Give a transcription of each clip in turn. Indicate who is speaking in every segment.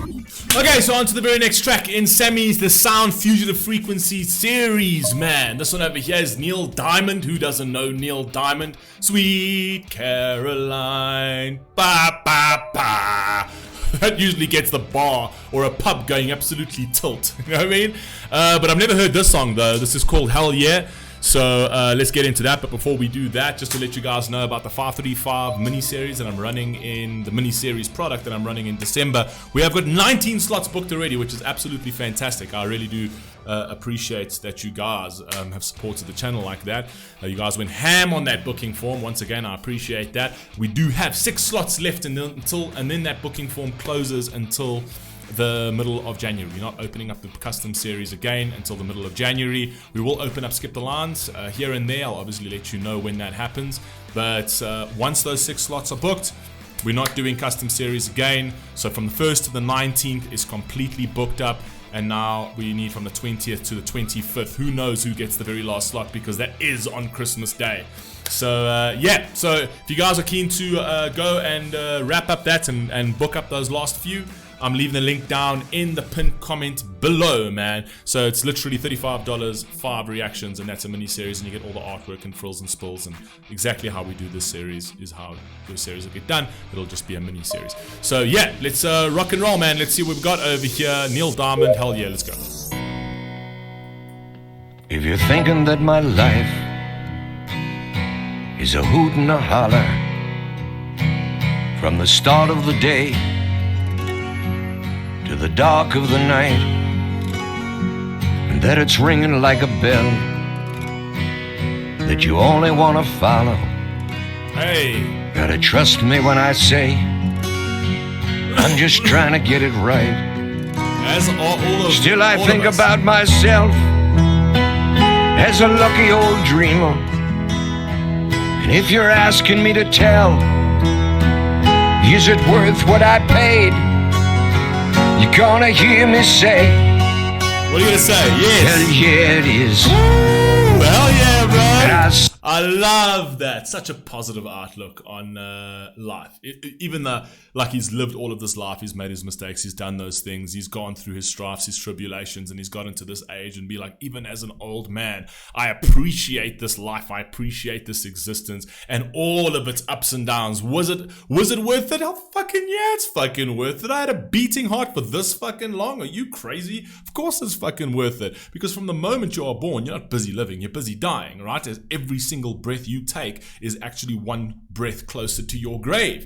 Speaker 1: Okay, so on to the very next track in Sammy's The Sound Fugitive Frequency series, man. This one over here is Neil Diamond. Who doesn't know Neil Diamond? Sweet Caroline. Ba ba ba. That usually gets the bar or a pub going absolutely tilt. You know what I mean? But I've never heard this song though. This is called Hell Yeah. So let's get into that. But before we do that, just to let you guys know about the 535 mini-series that I'm running in, the mini-series product that I'm running in December. We have got 19 slots booked already, which is absolutely fantastic. I really do appreciate that you guys have supported the channel like that. You guys went ham on that booking form. Once again, I appreciate that. We do have 6 slots left and then that booking form closes until the middle of January. We're not opening up the custom series again until the middle of January. We will open up Skip the Lines here and there. I'll obviously let you know when that happens. But once those 6 slots are booked, we're not doing custom series again. So from the 1st to the 19th is completely booked up. And now we need from the 20th to the 25th. Who knows who gets the very last slot, because that is on Christmas Day. So yeah, so if you guys are keen to go and wrap up that and book up those last few, I'm leaving the link down in the pinned comment below, man. So it's literally $35, 5 reactions, and that's a mini series, and you get all the artwork and frills and spills, and exactly how we do this series is how the series will get done. It'll just be a mini series. So yeah, let's rock and roll, man. Let's see what we've got over here. Neil Diamond, hell yeah, let's go.
Speaker 2: If you're thinking that my life is a hoot and a holler from the start of the day to the dark of the night, and that it's ringing like a bell that you only want to follow,
Speaker 1: hey,
Speaker 2: gotta trust me when I say I'm just trying to get it right.
Speaker 1: As all of,
Speaker 2: Still I
Speaker 1: all
Speaker 2: think
Speaker 1: of us.
Speaker 2: about myself as a lucky old dreamer, and if you're asking me to tell, is it worth what I paid? You're gonna hear me say,
Speaker 1: What are you gonna say? Yes.
Speaker 2: hell yeah it is.
Speaker 1: Hell yeah, bro.
Speaker 2: And
Speaker 1: I love that. Such a positive outlook on life. Even though, like, he's lived all of this life, he's made his mistakes, he's done those things, he's gone through his strifes, his tribulations, and he's gotten to this age and be like, even as an old man, I appreciate this life, I appreciate this existence, and all of its ups and downs. Was it worth it? Hell fucking yeah, it's fucking worth it. I had a beating heart for this fucking long. Are you crazy? Of course it's fucking worth it. Because from the moment you are born, you're not busy living, you're busy dying, right? As every single breath you take is actually one breath closer to your grave.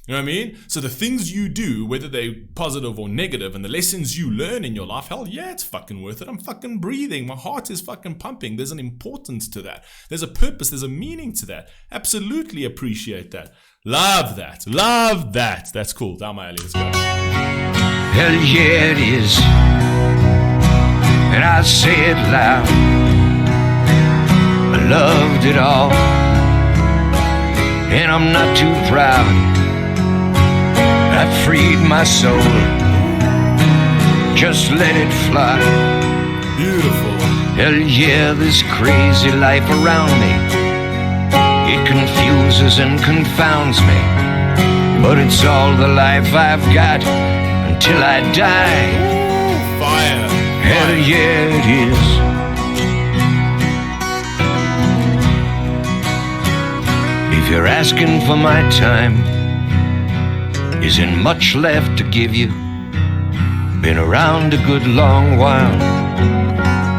Speaker 1: You know what I mean? So the things you do, whether they're positive or negative, and the lessons you learn in your life, hell yeah, it's fucking worth it. I'm fucking breathing. My heart is fucking pumping. There's an importance to that. There's a purpose. There's a meaning to that. Absolutely appreciate that. Love that. Love that. That's cool. Down my alley. Let's go.
Speaker 2: hell yeah it is. And I say it loud, I loved it all, and I'm not too proud. I freed my soul, just let it fly.
Speaker 1: Beautiful.
Speaker 2: Hell yeah, this crazy life around me, it confuses and confounds me, but it's all the life I've got until I die.
Speaker 1: Fire.
Speaker 2: Hell yeah it is. If you're asking for my time, isn't much left to give you. Been around a good long while,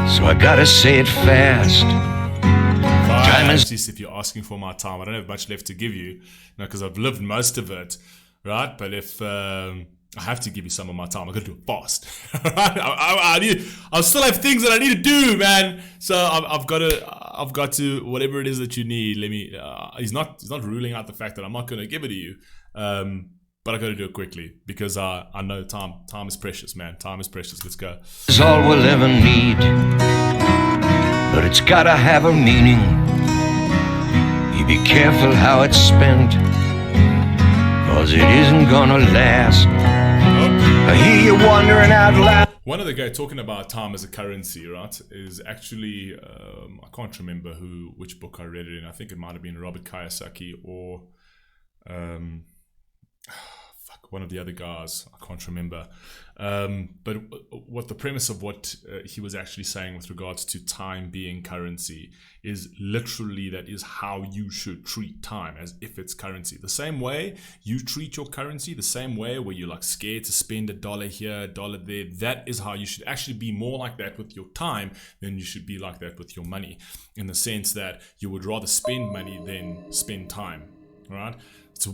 Speaker 2: so I gotta say it fast. Time is...
Speaker 1: If you're asking for my time, I don't have much left to give you, because I've lived most of it, right? But if I have to give you some of my time, I gotta do it fast. I still have things that I need to do, man. So I've got to whatever it is that you need. Let me. He's not ruling out the fact that I'm not gonna give it to you. But I got to do it quickly because I know time is precious, man. Time is precious. Let's go.
Speaker 2: It's all we'll ever need, but it's gotta have a meaning. You be careful how it's spent, cause it isn't gonna last. I hear you wondering out loud.
Speaker 1: One of the guys talking about time as a currency, right, is actually, I can't remember which book I read it in. I think it might have been Robert Kiyosaki or... one of the other guys, I can't remember. But what the premise of what he was actually saying with regards to time being currency is literally that is how you should treat time, as if it's currency. The same way you treat your currency, the same way where you're like scared to spend $1 here, $1 there, that is how you should actually be more like that with your time than you should be like that with your money, in the sense that you would rather spend money than spend time, right? It's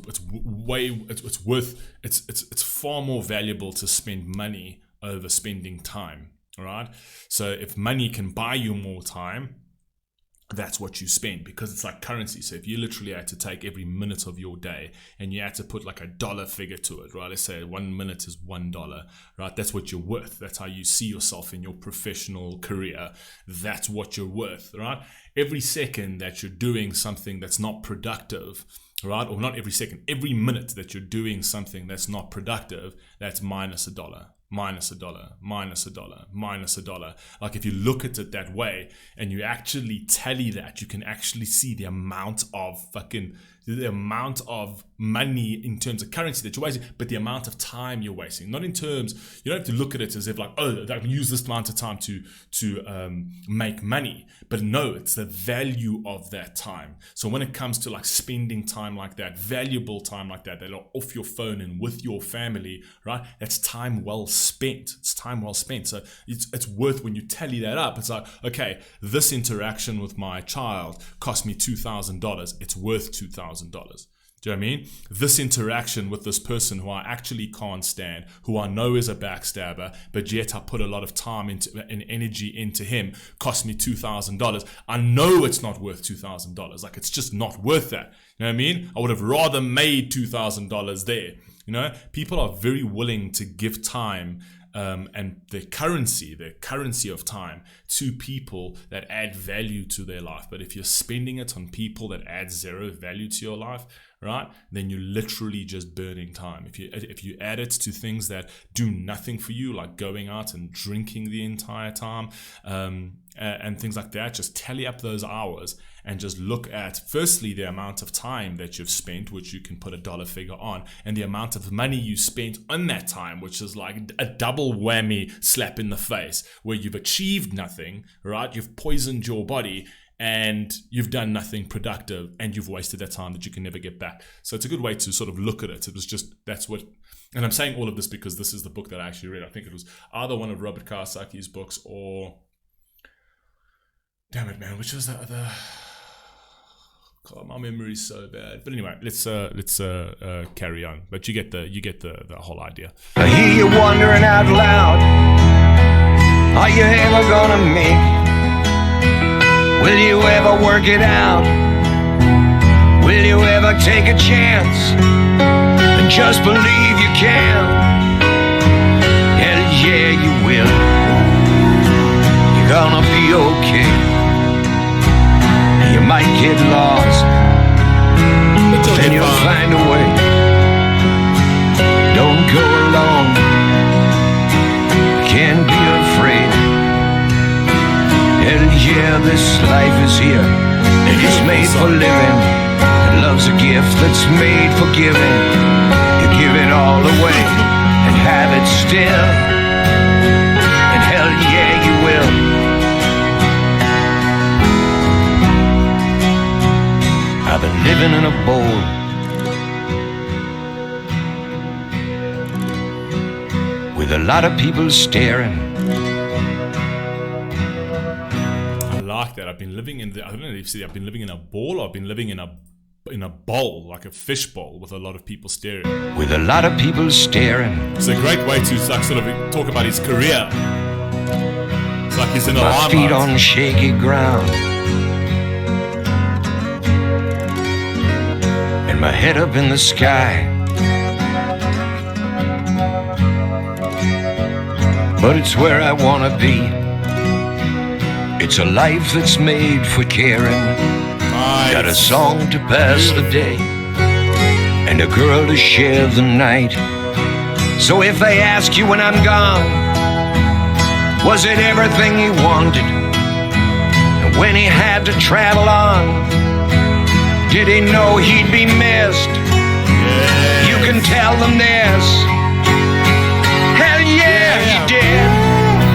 Speaker 1: far more valuable to spend money over spending time, all right? So if money can buy you more time, that's what you spend, because it's like currency. So if you literally had to take every minute of your day and you had to put like a dollar figure to it, right? Let's say 1 minute is $1, right? That's what you're worth. That's how you see yourself in your professional career. That's what you're worth, right? Every second that you're doing something that's not productive, right? Or not every second, every minute that you're doing something that's not productive, that's minus $1. Minus $1, minus $1, minus $1. Like if you look at it that way and you actually tally that, you can actually see the amount of money in terms of currency that you're wasting, but the amount of time you're wasting. Not in terms, you don't have to look at it as if like, oh, I can use this amount of time to make money. But no, it's the value of that time. So when it comes to like spending time like that, valuable time like that are off your phone and with your family, right? That's time well spent. It's time well spent. So it's worth, when you tally that up, it's like, okay, this interaction with my child cost me $2,000. It's worth $2,000. Do you know what I mean? This interaction with this person who I actually can't stand, who I know is a backstabber, but yet I put a lot of time and energy into him, cost me $2,000. I know it's not worth $2,000. Like, it's just not worth that. You know what I mean? I would have rather made $2,000 there. You know, people are very willing to give time and the currency of time to people that add value to their life. But if you're spending it on people that add zero value to your life, right, then you're literally just burning time. If you add it to things that do nothing for you, like going out and drinking the entire time, and things like that, just tally up those hours and just look at, firstly, the amount of time that you've spent, which you can put a dollar figure on, and the amount of money you spent on that time, which is like a double whammy slap in the face, where you've achieved nothing, right? You've poisoned your body and you've done nothing productive, and you've wasted that time that you can never get back. So it's a good way to sort of look at it. It was just, that's what, and I'm saying all of this because this is the book that I actually read. I think it was either one of Robert Kiyosaki's books or, damn it, man, which was the other? God, my memory's so bad. But anyway, let's carry on. But you get the whole idea.
Speaker 2: I hear you wondering out loud, are you ever gonna make? Will you ever work it out? Will you ever take a chance and just believe you can? Hell yeah, you will. You're gonna be okay. You might get lost, then you'll find a way. Don't go alone, can't be afraid. Hell yeah, this life is here, and it's made for living. And love's a gift that's made for giving. You give it all away and have it still, and hell yeah, you will. I've been living in a bowl, with a lot of people staring.
Speaker 1: I like that. I've been living in I don't know if you see, I've been living in a bowl, or I've been living in a bowl, like a fish bowl, with a lot of people staring.
Speaker 2: With a lot of people staring.
Speaker 1: It's a great way to like, sort of talk about his career. It's like he's in a
Speaker 2: my feet on shaky ground, and my head up in the sky. But it's where I wanna be. It's a life that's made for caring.
Speaker 1: Nice.
Speaker 2: Got a song to pass the day, and a girl to share the night. So if they ask you when I'm gone, was it everything he wanted? And when he had to travel on, did he know he'd be missed?
Speaker 1: Yeah.
Speaker 2: You can can tell them this. Hell yeah, he did.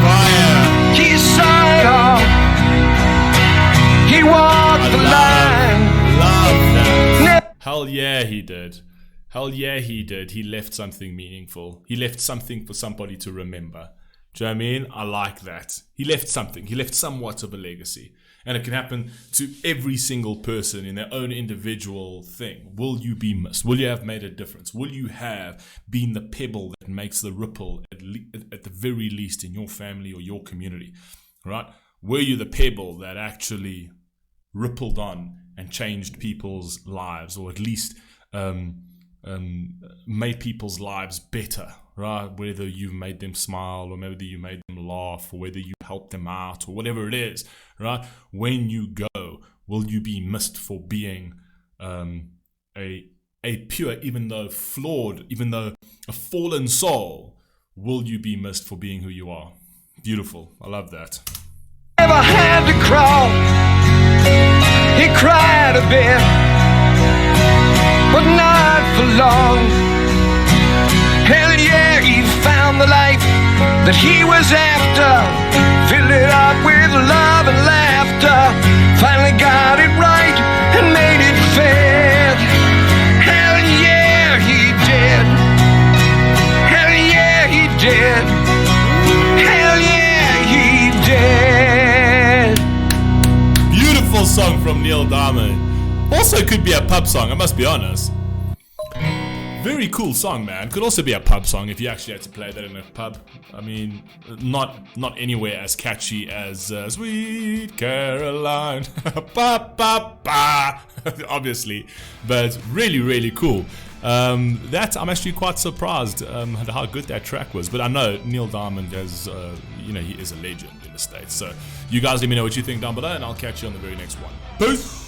Speaker 1: Fire.
Speaker 2: He saw it all. He walked the line.
Speaker 1: Love that. Hell yeah, he did. Hell yeah, he did. He left something meaningful. He left something for somebody to remember. Do you know what I mean? I like that. He left something. He left somewhat of a legacy. And it can happen to every single person in their own individual thing. Will you be missed? Will you have made a difference? Will you have been the pebble that makes the ripple, at the very least, in your family or your community? Right? Were you the pebble that actually rippled on and changed people's lives, or at least made people's lives better, right? Whether you made them smile, or whether you made them laugh, or whether you helped them out, or whatever it is, right? When you go, will you be missed for being a pure, even though flawed, even though a fallen soul? Will you be missed for being who you are? Beautiful. I love that.
Speaker 2: Never had to crawl. He cried a bit, but not for long. Hell yeah, he found the life that he was after. Filled it up with love and laughter. Finally got it right and made it fair. Hell yeah, he did. Hell yeah, he did. Hell yeah, he did.
Speaker 1: Beautiful song from Neil Diamond. Also could be a pub song, I must be honest. Very cool song, man. Could also be a pub song if you actually had to play that in a pub. I mean, not anywhere as catchy as Sweet Caroline. Ba, ba, ba. Obviously, but really, really cool. That I'm actually quite surprised at how good that track was. But I know Neil Diamond has, he is a legend in the States. So you guys let me know what you think down below, and I'll catch you on the very next one. Peace.